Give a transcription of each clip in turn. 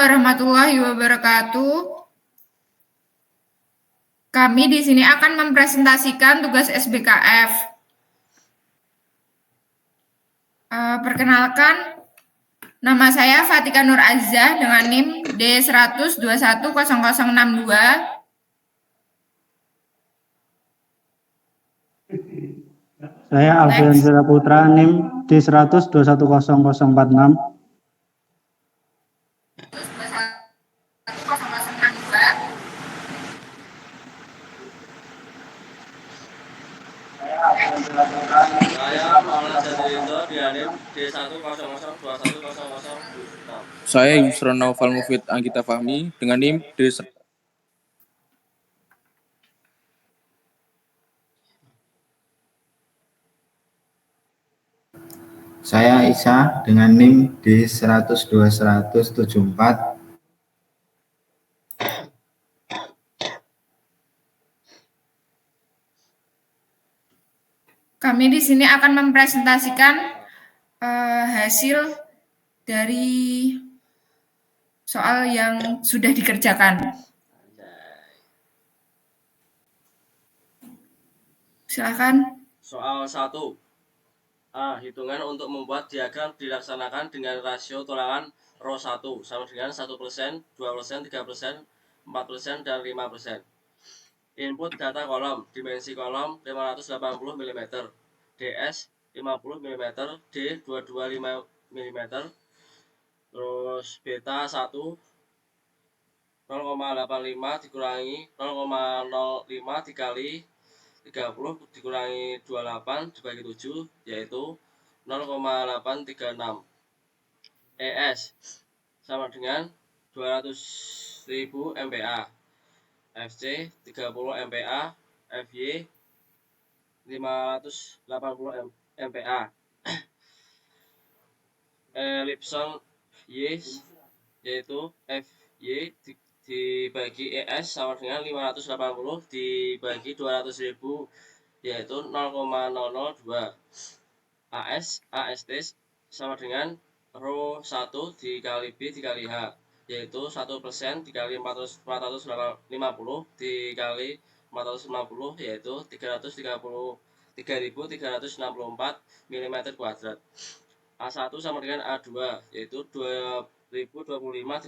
warahmatullahi wabarakatuh. Kami di sini akan mempresentasikan tugas SBKF. Perkenalkan, nama saya Fatika Nur Azza dengan NIM D100210062. Saya Alfian Zira Putra, NIM D100210046. Saya Yusron Naufal Mufid Anggita Fahmi dengan NIM D. Saya Isa dengan NIM D102.174. Kami di sini akan mempresentasikan hasil dari soal yang sudah dikerjakan. Silakan. Soal 1. A. Hitungan untuk membuat diagram dilaksanakan dengan rasio toleran rho 1 sama dengan 1%, 2%, 3%, 4%, dan 5%. Input data kolom, dimensi kolom 580 mm, DS 50 mm, D 225 mm, terus beta 1 0,85 dikurangi 0,05 dikali 30 dikurangi 28 dibagi 7 yaitu 0,836. ES sama dengan 200.000 MPa, FC 30 MPa, FY 580 MPa. Ellipson Y yaitu FY dibagi ES sama dengan 580 dibagi 200.000 yaitu 0,002. AST sama dengan rho 1 dikali B dikali H yaitu 1% dikali 450 dikali 450 yaitu 364 mm kuadrat. A1 sama dengan A2 yaitu 2025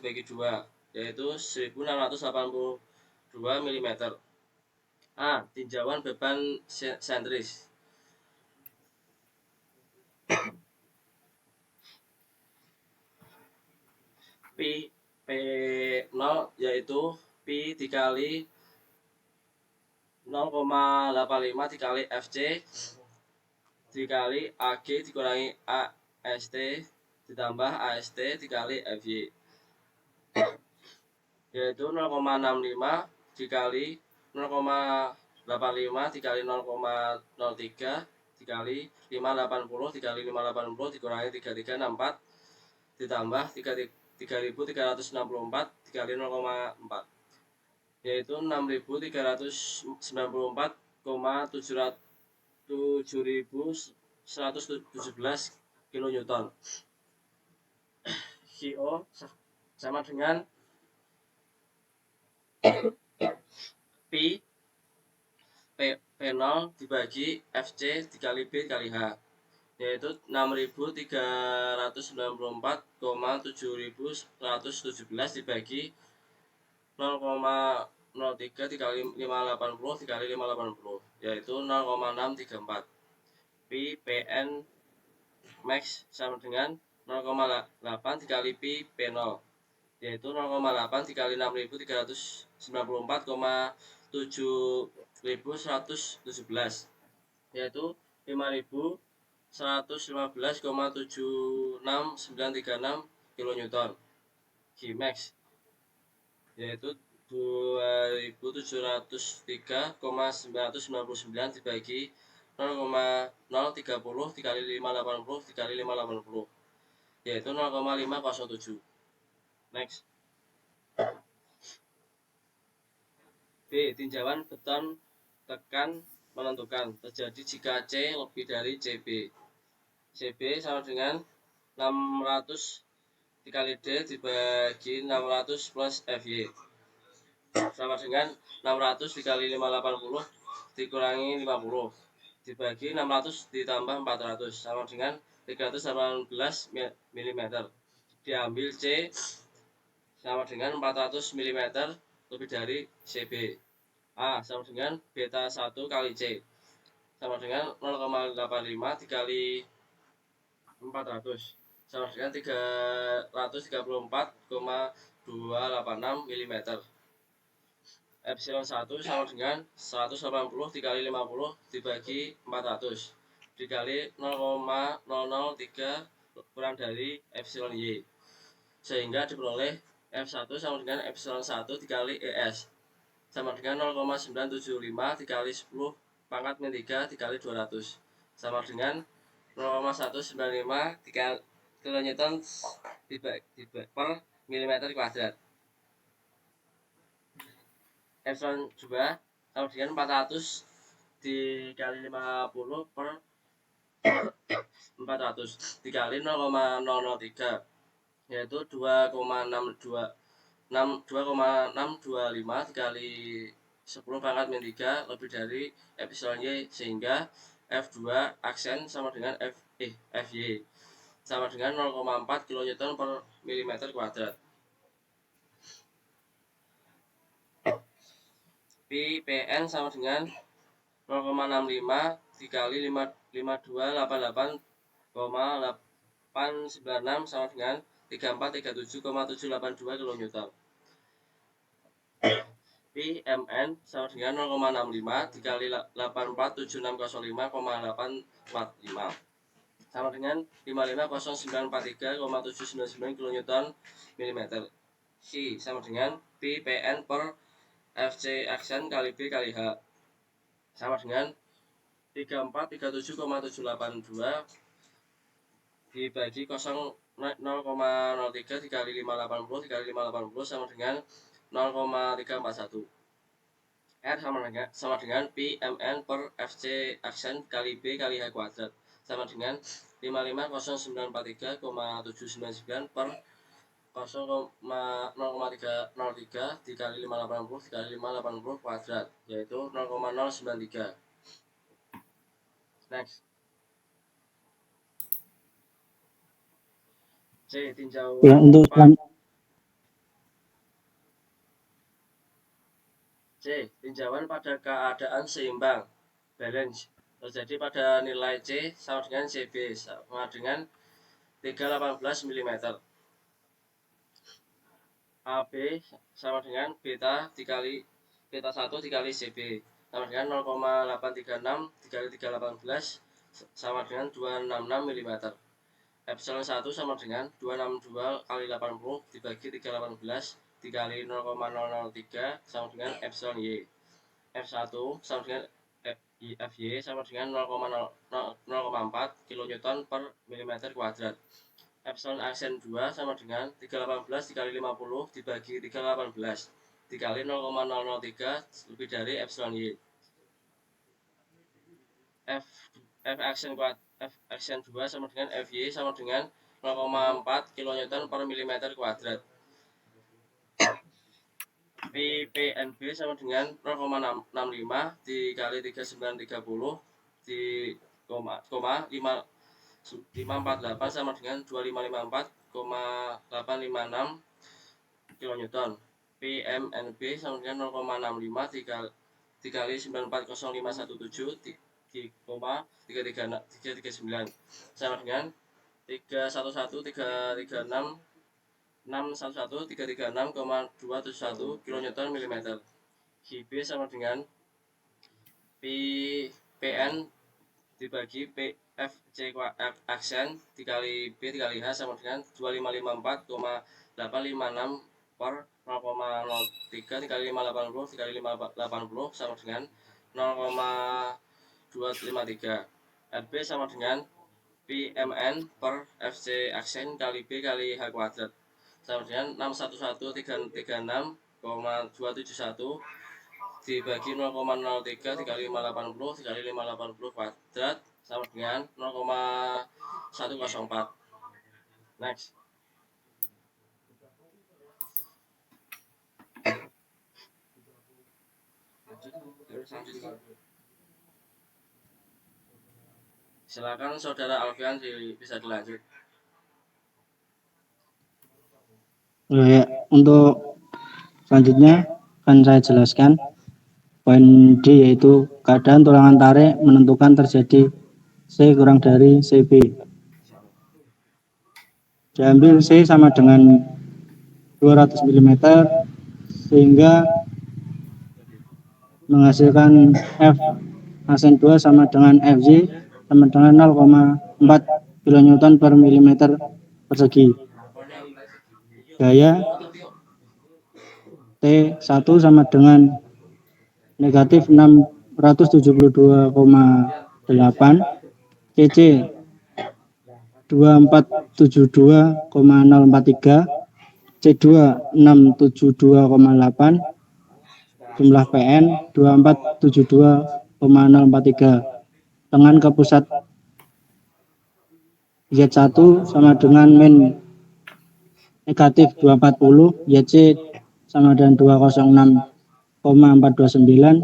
dibagi 2 yaitu 1682 mm. A. Tinjauan beban sentris. P0 yaitu Pi dikali 0,85 dikali FC dikali AG dikurangi AST ditambah AST dikali FY yaitu 0,65 dikali 0,85 dikali 0,03 dikali 580 dikali 580 dikurangi 3364 ditambah 3364 dikali 0,4 yaitu 6347,7117 kN. CO sama dengan P0 dibagi FC dikali B dikali H yaitu 6394,7117 dibagi 0,03 dikali 580 dikali 580 yaitu 0,634. Pi PN max sama dengan 0,8 dikali Pi P0 yaitu 0,8 dikali 6394,7117 yaitu 5115,76936 kN. Gmax yaitu 2703,999 dibagi 0,030 dikali 580 dikali 580 yaitu 0,507. Next. B. Tinjauan beton tekan menentukan terjadi jika C lebih dari CB. CB sama dengan 600 dikali D dibagi 600 plus FY sama dengan 600 dikali 580 dikurangi 50 dibagi 600 ditambah 400 sama dengan 318 mm. Diambil C sama dengan 400 mm lebih dari CB. A sama dengan beta 1 kali C sama dengan 0,85 dikali 400 sama dengan 334,286 mm. Epsilon 1 sama dengan 180 dikali 50 dibagi 400 dikali 0,003 kurang dari epsilon Y, sehingga diperoleh F1 sama dengan epsilon 1 dikali ES sama dengan 0,975 dikali 10 pangkat min 3 dikali 200 sama dengan 0,195 dikali kilonewton per milimeter kuadrat. Epsilon 2 sama dengan 400 dikali 50 per 400 dikali 0,003 yaitu 2,625 dikali 10 pangkat min 3 lebih dari epsilon Y, sehingga F2 aksen sama dengan FY sama dengan 0,4 kilonewton per milimeter kuadrat. PN sama dengan 0,65 dikali 5288,896 sama dengan 3437,782 kN. PMN sama dengan 0,65 dikali 84765,845 sama dengan 550943,799 kN mm. C sama dengan PPN per FC aksen kali B kali H sama dengan 3437,782 dibagi 0,03 dikali 580 dikali 580 sama dengan 0,341. R sama dengan PMN per FC aksen kali B kali H kuadrat sama dengan 550943,799 per 0,303 dikali 580 dikali 580 kuadrat, yaitu 0,093. Next. C. Tinjauan Ya, untuk C. Tinjauan pada keadaan seimbang balance terjadi pada nilai C sama dengan CB sama dengan 318 mm. AB sama dengan beta 1 dikali CB sama dengan 0,836 dikali 318 sama dengan 266 mm. Epsilon 1 sama dengan 262 kali 80 dibagi 318 dikali 0,003 sama dengan epsilon Y. F1 sama dengan FY sama dengan 0,4 kN per milimeter kuadrat. Epsilon aksen 2 sama dengan 318 dikali 50 dibagi 318 dikali 0,003 lebih dari epsilon Y. F aksen 2 sama dengan FY sama dengan 0,4 kN per milimeter kuadrat. PNB sama dengan 0,65 dikali 3930 di 548 sama dengan 2554,856 kN. PMNB sama dengan 0,65 dikali 940,517 di 339 sama dengan 311,336 611,336,271 kN mm. HB sama dengan PN dibagi PFC aksen dikali B dikali H sama dengan 2554,856 per 0,03 dikali 580 dikali 580 sama dengan 0,253. RB sama dengan PMN per FC aksen kali B kali H kuadrat sama dengan 611,336,271 dibagi 0,03 dikali 580 dikali 580 kuadrat sama dengan 0,104. Next. Silakan saudara Alfian bisa dilanjut. Ya, untuk selanjutnya akan saya jelaskan poin D, yaitu keadaan tulangan tarik menentukan terjadi C kurang dari CB. Diambil C sama dengan 200 mm sehingga menghasilkan F asen 2 sama dengan Fj sama dengan 0,4 kN per mm persegi. Gaya T1 sama dengan negatif 672,8, CC 2472,043, C2 672,8, jumlah PN 2472,043. Dengan ke pusat Z1 sama dengan min negatif 240, YC sama dengan 206,429,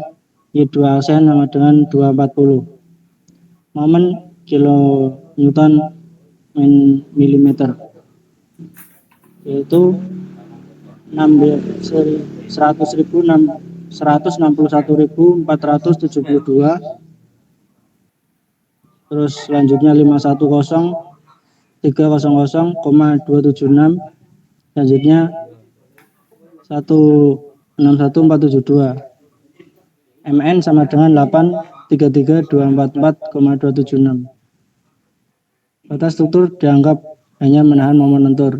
Y2 aksen sama dengan 240. Momen kilo Newton milimeter, yaitu 161.472. Terus selanjutnya 510.300,276, selanjutnya 161.472. MN sama dengan 833.244,276. Batas struktur dianggap hanya menahan momen lentur.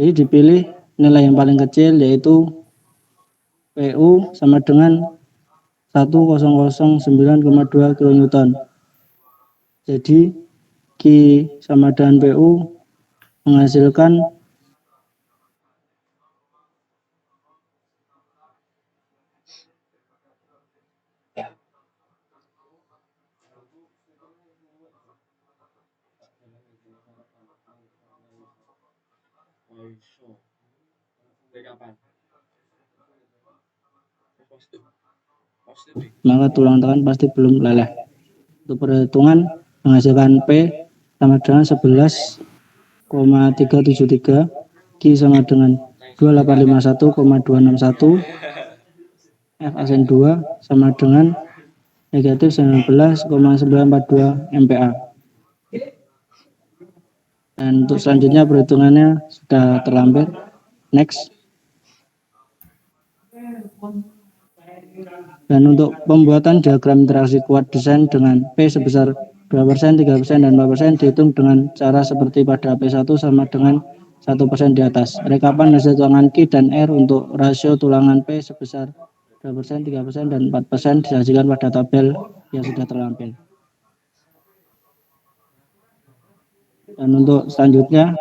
Jadi dipilih nilai yang paling kecil, yaitu PU sama dengan 1009,2 kN. Jadi Q sama dengan PU menghasilkan maka tulang tangan pasti belum leleh. Untuk perhitungan menghasilkan P sama dengan 11,373, Q sama dengan 2851,261, F asen 2 sama dengan negatif 19,942 MPa. Dan untuk selanjutnya perhitungannya sudah terlampir. Next. Dan untuk pembuatan diagram interaksi kuat desain dengan P sebesar 2%, 3%, dan 4% dihitung dengan cara seperti pada P1 sama dengan 1% di atas. Rekapan hasil tulangan Q dan R untuk rasio tulangan P sebesar 2%, 3%, dan 4% disajikan pada tabel yang sudah terlampir. Dan untuk selanjutnya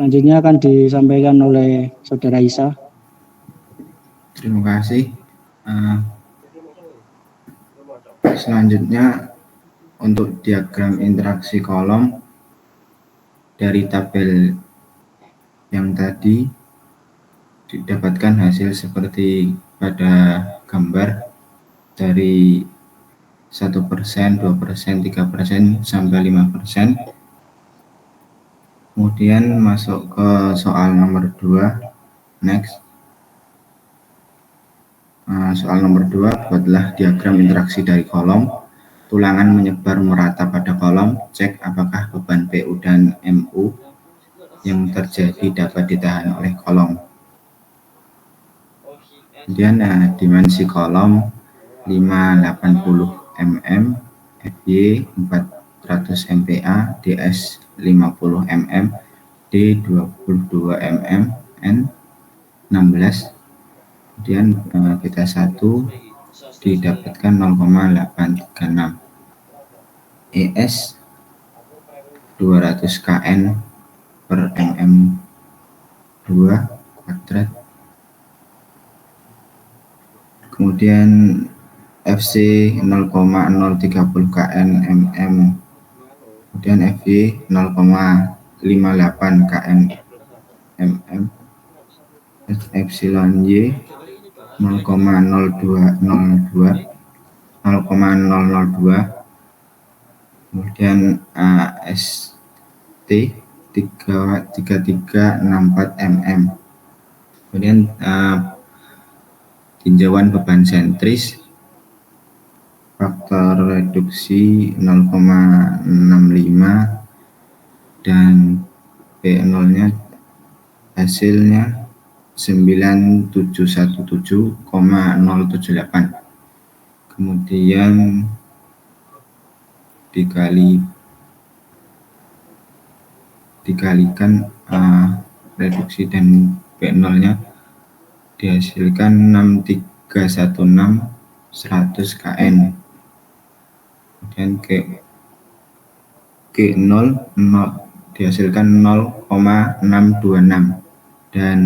akan disampaikan oleh Saudara Isa. Terima kasih. Selanjutnya untuk diagram interaksi kolom dari tabel yang tadi didapatkan hasil seperti pada gambar dari 1%, 2%, 3%, sampai 5%. Kemudian masuk ke soal nomor 2. Next. Soal nomor 2, buatlah diagram interaksi dari kolom. Tulangan menyebar merata pada kolom. Cek apakah beban PU dan MU yang terjadi dapat ditahan oleh kolom. Kemudian dimensi kolom 580 mm, FY 400 MPa, DS 50 mm, D 22 mm, N 16. Kemudian beta 1 didapatkan 0,836, ES 200 kN per mm 2 kuadrat. Kemudian FC 0,030 kN mm kemudian FY 0,58 km/mm, epsilon Y 0,002, kemudian ST 3364 mm. Kemudian tinjauan beban sentris, faktor reduksi 0,65 dan P0 nya hasilnya 9717,078. Kemudian dikalikan reduksi dan P0 nya dihasilkan 6316 100 kN. Kemudian G0 dihasilkan 0,626 dan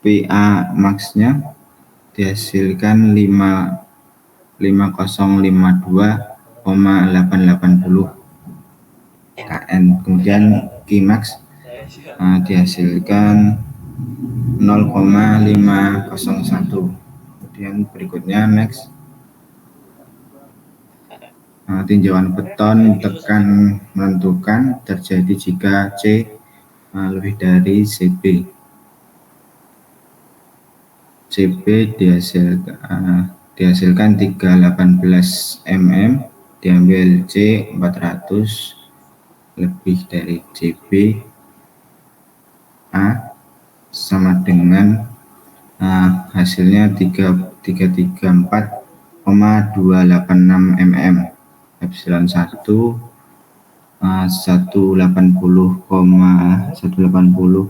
PA max-nya dihasilkan 5052,880 kN. Kemudian Qmax dihasilkan 0,501. Kemudian berikutnya next, tinjauan beton tekan menentukan terjadi jika C lebih dari CB. CB dihasilkan 318 mm, diambil C 400 lebih dari CB, A sama dengan hasilnya 334,286 mm, epsilon 1 180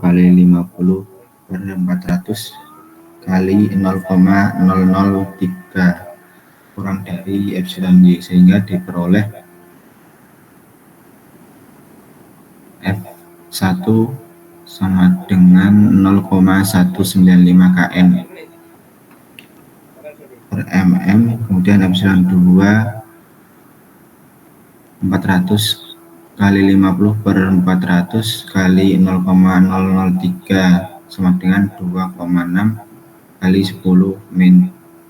kali 50 per 400 kali 0,003 kurang dari epsilon Y, sehingga diperoleh F1 sama dengan 0,195 kN per mm. Kemudian epsilon 2 400 kali 50 per 400 kali 0,003 sama dengan 2,6 kali 10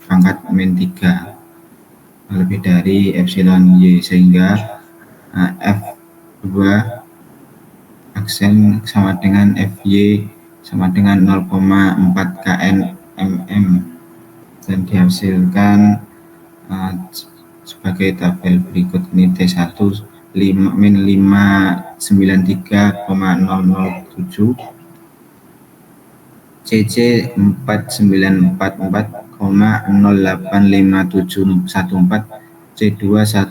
pangkat min 3 lebih dari epsilon Y, sehingga F2 aksen sama dengan FY sama dengan 0,4 kN mm dan dihasilkan sebagai tabel berikut. Ini T1 min 593,007, CC 4944,085714, C2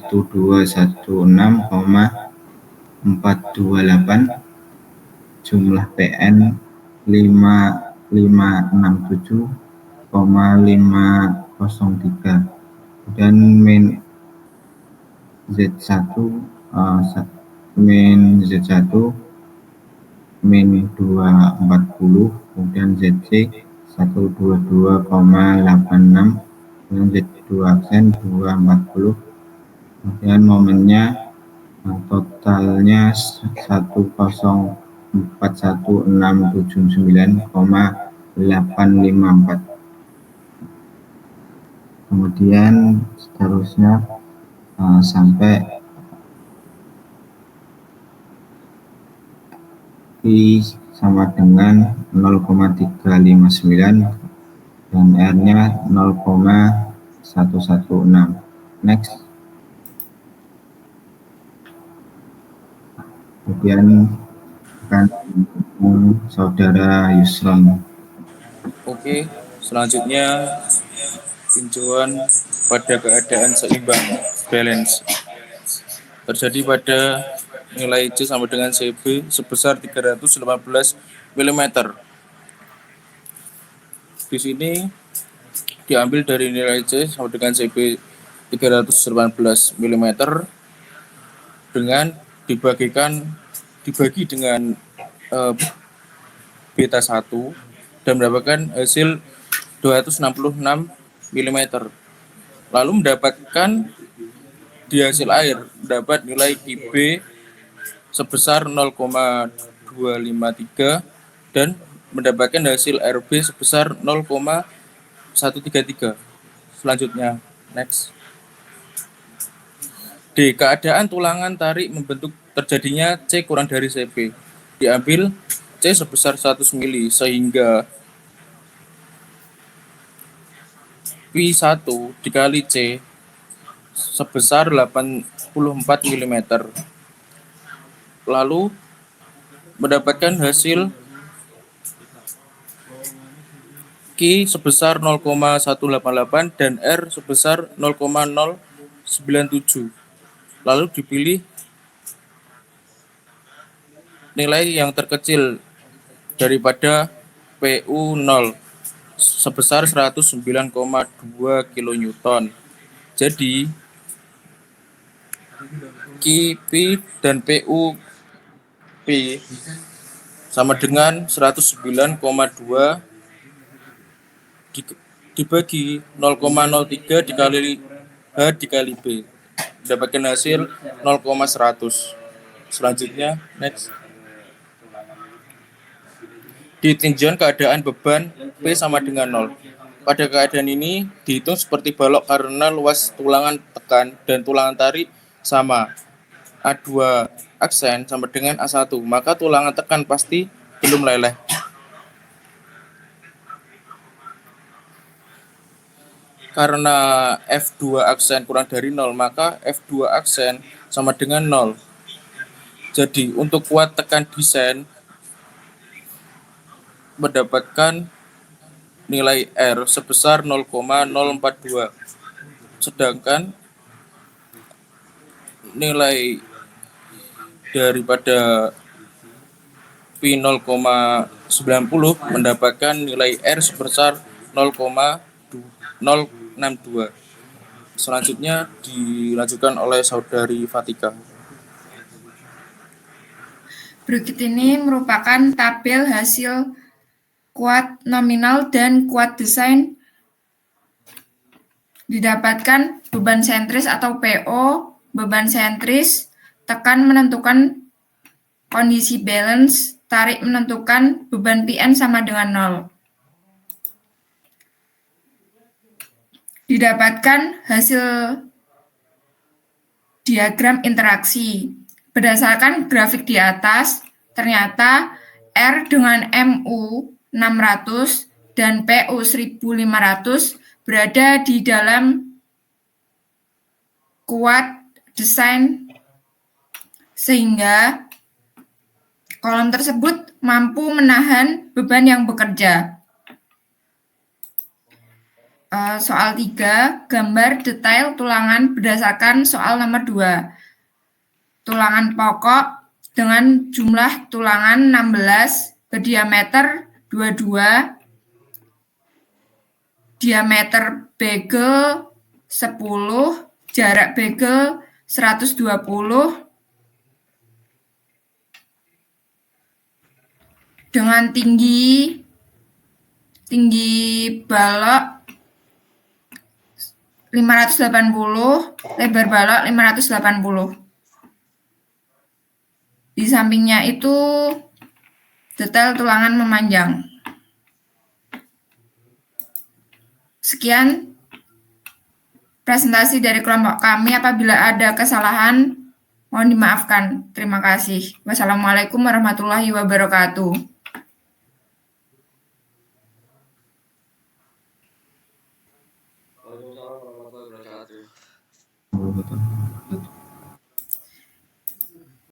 1216,428, jumlah PN 5567,503. Dan min Z1 min 240, kemudian ZC 122,86, kemudian Z2 aksen 240, kemudian momennya totalnya 1041679,854. Kemudian seterusnya sampai I sama dengan 0,359 dan R-nya 0,116. Next. Kemudian akan saudara Yusron. Oke, selanjutnya tinjauan pada keadaan seimbang, balance, terjadi pada nilai C sama dengan CB sebesar 318 mm. Di sini diambil dari nilai C sama dengan CB 318 mm dengan dibagi dengan beta 1 dan mendapatkan hasil 266 mm. Lalu mendapatkan di hasil air dapat nilai QB sebesar 0,253 dan mendapatkan hasil RB sebesar 0,133. Selanjutnya, next. D. Keadaan tulangan tarik membentuk terjadinya C kurang dari CP. Diambil C sebesar 100 mili sehingga P1 dikali C sebesar 84 mm. Lalu mendapatkan hasil Q sebesar 0,188 dan R sebesar 0,097. Lalu dipilih nilai yang terkecil daripada PU0 sebesar 109,2 kN. Jadi QP dan PU P sama dengan 109,2 dibagi 0,03 dikali H dikali B. Dapatkan hasil 0,100. Selanjutnya, next. Ditinjau keadaan beban P sama dengan 0. Pada keadaan ini dihitung seperti balok karena luas tulangan tekan dan tulangan tarik sama. A2 aksen sama dengan A1, maka tulangan tekan pasti belum leleh. Karena F2 aksen kurang dari 0, maka F2 aksen sama dengan 0. Jadi untuk kuat tekan desain mendapatkan nilai R sebesar 0,042. Sedangkan nilai daripada P 0,90 mendapatkan nilai R sebesar 0,062. Selanjutnya dilanjutkan oleh saudari Fatika. Berikut ini merupakan tabel hasil kuat nominal dan kuat desain didapatkan beban sentris atau PO, beban sentris, tekan menentukan kondisi balance, tarik menentukan beban PN sama dengan 0. Didapatkan hasil diagram interaksi. Berdasarkan grafik di atas, ternyata R dengan MU 600 dan PU 1500 berada di dalam kuat desain sehingga kolom tersebut mampu menahan beban yang bekerja. Soal 3, gambar detail tulangan berdasarkan soal nomor 2. Tulangan pokok dengan jumlah tulangan 16 berdiameter 22, diameter bagel 10, jarak bagel 120, dengan tinggi balok 580, lebar balok 580. Di sampingnya itu detail tulangan memanjang. Sekian presentasi dari kelompok kami. Apabila ada kesalahan, mohon dimaafkan. Terima kasih. Wassalamualaikum warahmatullahi wabarakatuh. Waalaikumsalam warahmatullahi wabarakatuh.